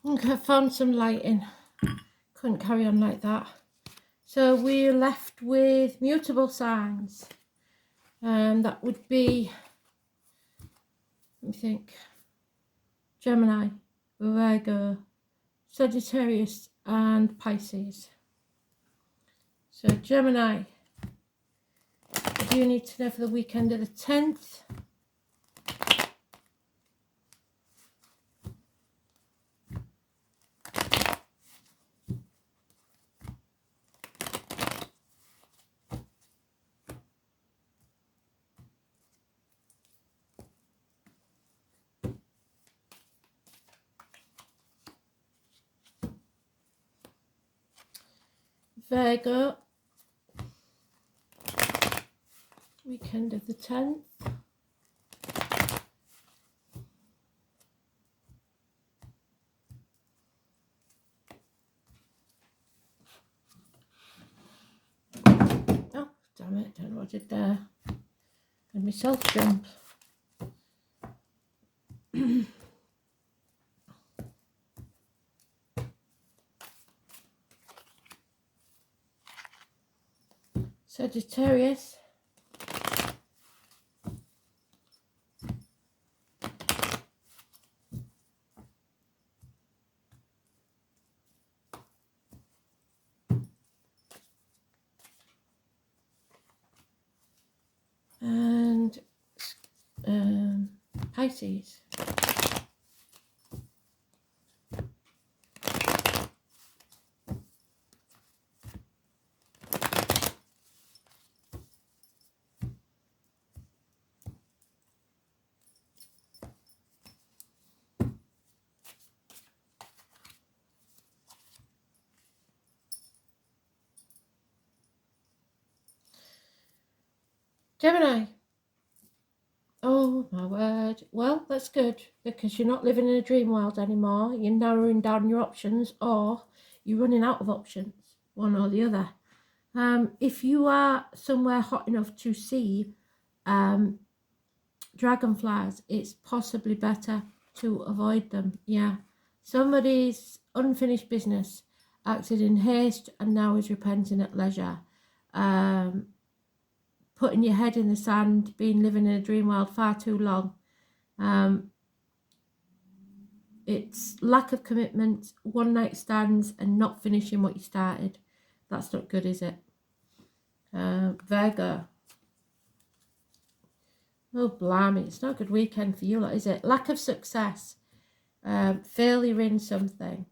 Okay, I found some lighting. Couldn't carry on like that. So we're left with mutable signs. That would be, let me think, Gemini, Virgo, Sagittarius and Pisces. So Gemini, what do you need to know for the weekend of the 10th? Virgo, weekend of the 10th. Oh, damn it, don't know what I did there. Made myself jump. Sagittarius. And Pisces. Gemini. Oh my word. Well, that's good because you're not living in a dream world anymore. You're narrowing down your options or you're running out of options, one or the other. If you are somewhere hot enough to see dragonflies, it's possibly better to avoid them. Yeah. Somebody's unfinished business acted in haste and now is repenting at leisure. Putting your head in the sand, been living in a dream world far too long. It's lack of commitment, one night stands and not finishing what you started. That's not good, is it? Virgo. Oh, blimey, it's not a good weekend for you, is it? Lack of success. Failure in something.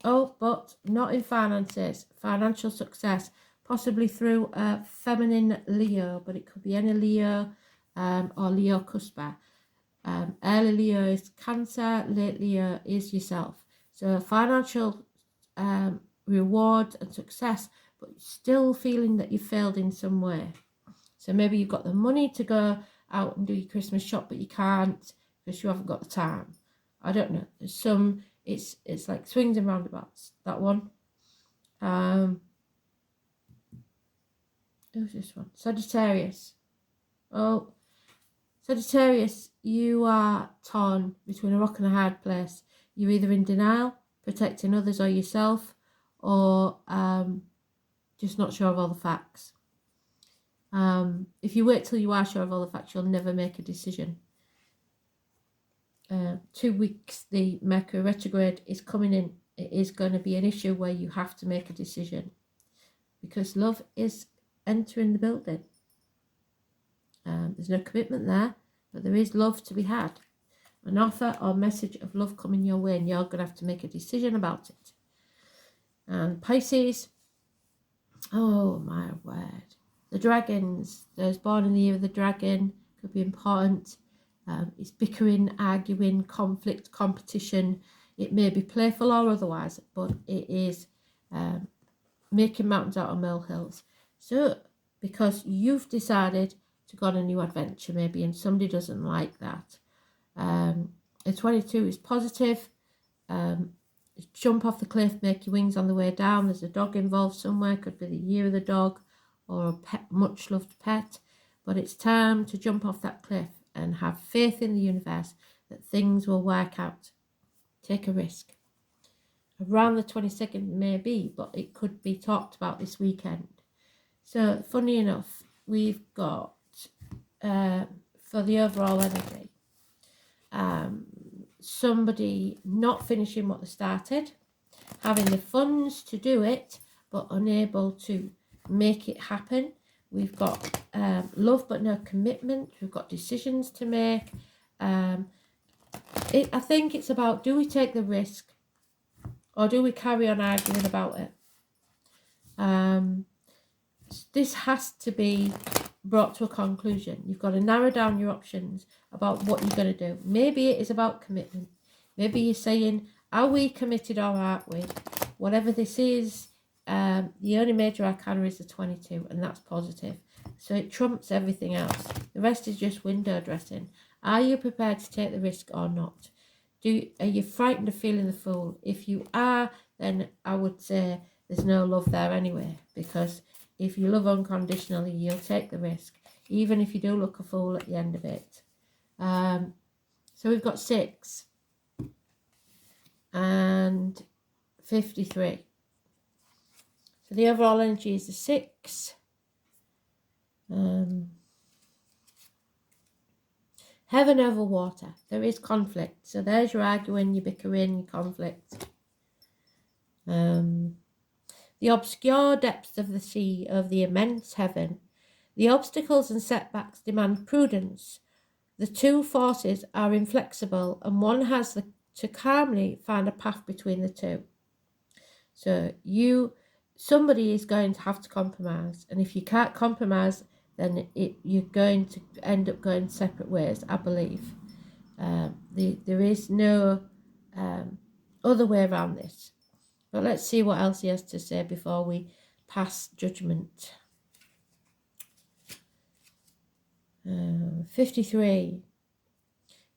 Oh, but not in finances. Financial success. Possibly through a feminine Leo, but it could be any Leo or Leo Cuspa. Early Leo is Cancer, late Leo is yourself. So financial reward and success, but still feeling that you failed in some way. So maybe you've got the money to go out and do your Christmas shop, but you can't because you haven't got the time. I don't know. There's some, it's like swings and roundabouts, that one. Who's this one? Sagittarius. Oh, Sagittarius, you are torn between a rock and a hard place. You're either in denial, protecting others or yourself, or just not sure of all the facts. If you wait till you are sure of all the facts, you'll never make a decision. 2 weeks, the Mercury retrograde is coming in. It is going to be an issue where you have to make a decision because love is entering the building. There's no commitment there, but there is love to be had. An offer or message of love coming your way, and you're going to have to make a decision about it. And Pisces, oh my word. The dragons, those born in the year of the dragon, could be important. It's bickering, arguing, conflict, competition. It may be playful or otherwise, but it is making mountains out of molehills. So, because you've decided to go on a new adventure maybe, and somebody doesn't like that. The 22 is positive. Jump off the cliff, make your wings on the way down. There's a dog involved somewhere, could be the year of the dog or a pet, much loved pet. But it's time to jump off that cliff and have faith in the universe that things will work out. Take a risk. around the 22nd maybe, but it could be talked about this weekend. So funny enough, we've got for the overall energy, somebody not finishing what they started, having the funds to do it but unable to make it happen. We've got love but no commitment. We've got decisions to make. I think it's about, do we take the risk or do we carry on arguing about it? This has to be brought to a conclusion. You've got to narrow down your options about what you're going to do. Maybe it is about commitment. Maybe you're saying, are we committed or aren't we? Whatever this is, the only major arcana is the 22, and that's positive. So it trumps everything else. The rest is just window dressing. Are you prepared to take the risk or not? Are you frightened of feeling the fool? If you are, then I would say there's no love there anyway, because if you love unconditionally, you'll take the risk, even if you do look a fool at the end of it. So we've got 6 and 53. So the overall energy is the 6. Heaven over water. There is conflict. So there's your arguing, your bickering, your conflict. The obscure depths of the sea, of the immense heaven. The obstacles and setbacks demand prudence. The two forces are inflexible, and one has to calmly find a path between the two. So somebody is going to have to compromise, and if you can't compromise, then you're going to end up going separate ways, I believe. There is no other way around this. But let's see what else he has to say before we pass judgment. 53.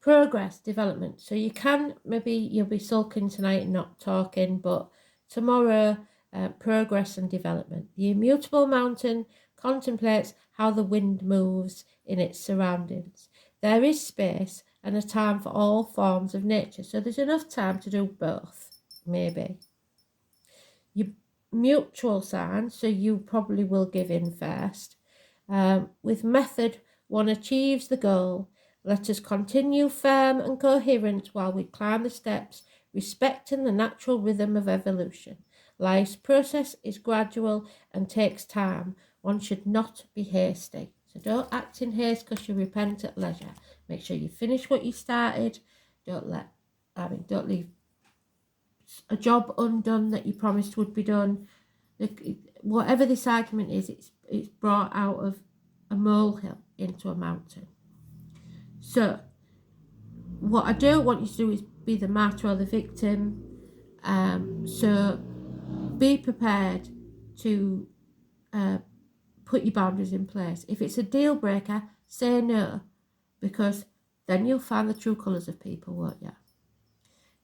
Progress, development. So you'll be sulking tonight and not talking, but tomorrow, progress and development. The immutable mountain contemplates how the wind moves in its surroundings. There is space and a time for all forms of nature. So there's enough time to do both, maybe. Your mutual sign, so you probably will give in first. With method, one achieves the goal. Let us continue firm and coherent while we climb the steps, respecting the natural rhythm of evolution. Life's process is gradual and takes time. One should not be hasty. So don't act in haste because you repent at leisure. Make sure you finish what you started. Don't leave a job undone that you promised would be done. Whatever this argument is, it's brought out of a molehill into a mountain. So what I don't want you to do is be the martyr or the victim. So be prepared to put your boundaries in place. If it's a deal breaker, say no, because then you'll find the true colours of people, won't you?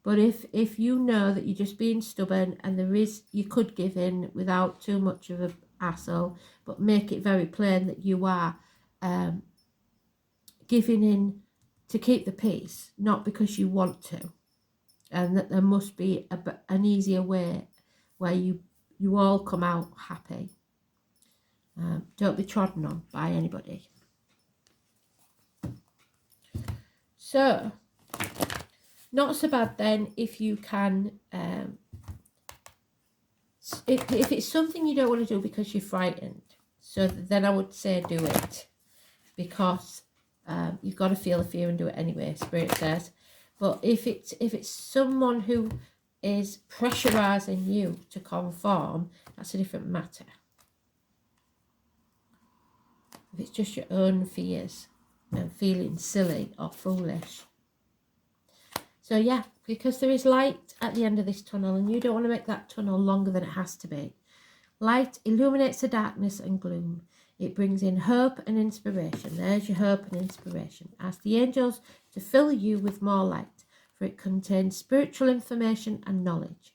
But if you know that you're just being stubborn and you could give in without too much of a hassle, but make it very plain that you are giving in to keep the peace, not because you want to, and that there must be an easier way where you all come out happy. Don't be trodden on by anybody. So, not so bad then if you can, if it's something you don't want to do because you're frightened, so then I would say do it, because you've got to feel the fear and do it anyway, Spirit says. But if it's someone who is pressurising you to conform, that's a different matter. If it's just your own fears and feeling silly or foolish. So yeah, because there is light at the end of this tunnel, and you don't want to make that tunnel longer than it has to be. Light illuminates the darkness and gloom. It brings in hope and inspiration. There's your hope and inspiration. Ask the angels to fill you with more light, for it contains spiritual information and knowledge.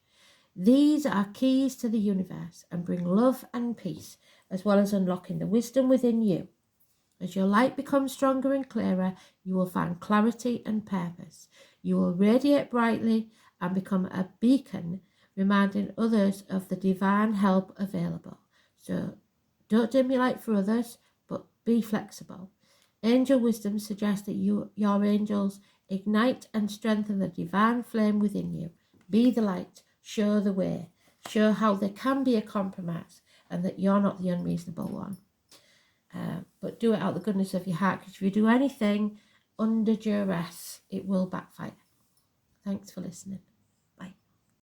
These are keys to the universe and bring love and peace, as well as unlocking the wisdom within you. As your light becomes stronger and clearer, you will find clarity and purpose. You will radiate brightly and become a beacon reminding others of the divine help available. So don't dim your light for others, but be flexible. Angel wisdom suggests that your angels ignite and strengthen the divine flame within you. Be the light, show the way, show how there can be a compromise and that you're not the unreasonable one. But do it out of the goodness of your heart, because if you do anything under duress, it will backfire. Thanks for listening.